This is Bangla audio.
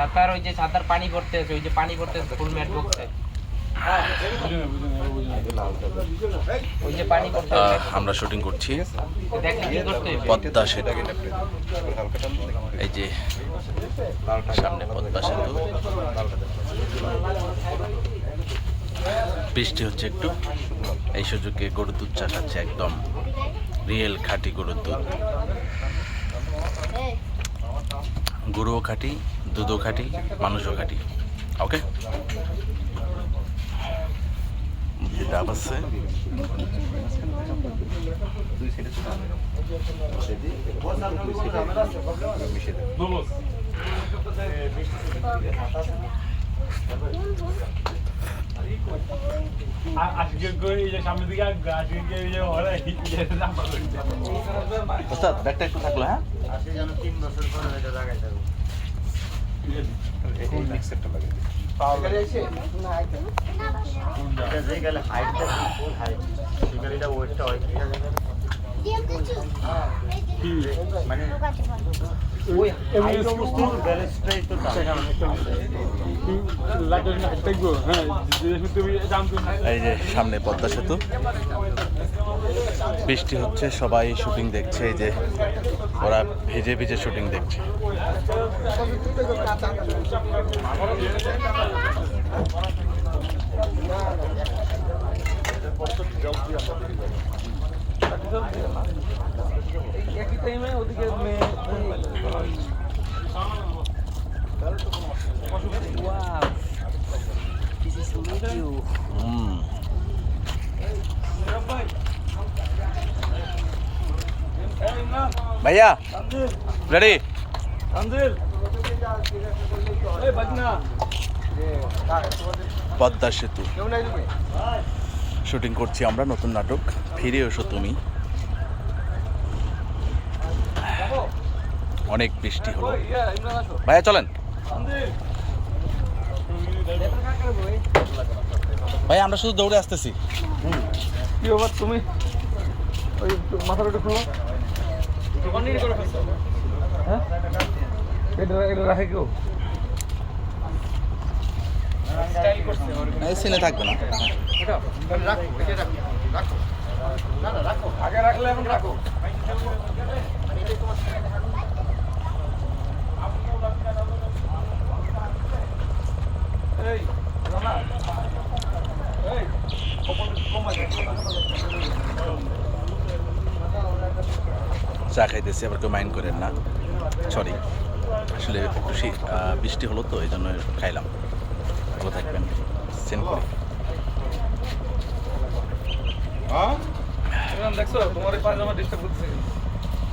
ছাতার ওই যে ছাতার পানি পড়তে আছে, ওই যে পানি পড়তে আছে ফুল ম্যাট বক্সে, ওই যে পানি পড়তে আছে। আমরা শুটিং করছি দেখলে কি করতে হবে? পদ্মা সেতু। এই যে সামনে পদ্মা সেতু, বৃষ্টি হচ্ছে একটু, এই সুযোগে গরুর দুধ চা খাচ্ছে, একদম রিয়েল খাঁটি গরুর দুধ। গরুও খাঁটি, দুধও খাঁটি, মানুষও খাঁটি। ওকে, ডাব আছে। ব্যাগটা একটু থাকলো, হ্যাঁ এই যে সামনে পদ্মা সেতু, বৃষ্টি হচ্ছে, সবাই শুটিং দেখছে। এই যে ওরা ভিজে ভিজে শুটিং দেখছে। ভাইয়া রেডি? পদ্মা সেতু শুটিং করছি আমরা, নতুন নাটক ফিরে এসো তুমি। অনেক বৃষ্টি হলো, ভাইয়া চলেন। ভাই আমরা শুধু দৌড়ে আসতেছি। কি ব্যাপার, তুমি ওই মাথাটা একটু খুলো। হ্যাঁ, এটা রাখে কেউ? ছেলে থাকবে না, আগে রাখলে এখন রাখো। চা খাইতেছি, আবার কেউ মাইন্ড করেন না, সরি। আসলে একটু বৃষ্টি হলো তো, এই জন্য খাইলাম। ভালো থাকবেন, সেন্ড করি। দেখছো তোমার এই পায়জামা ডিস্টার্ব করতেছে।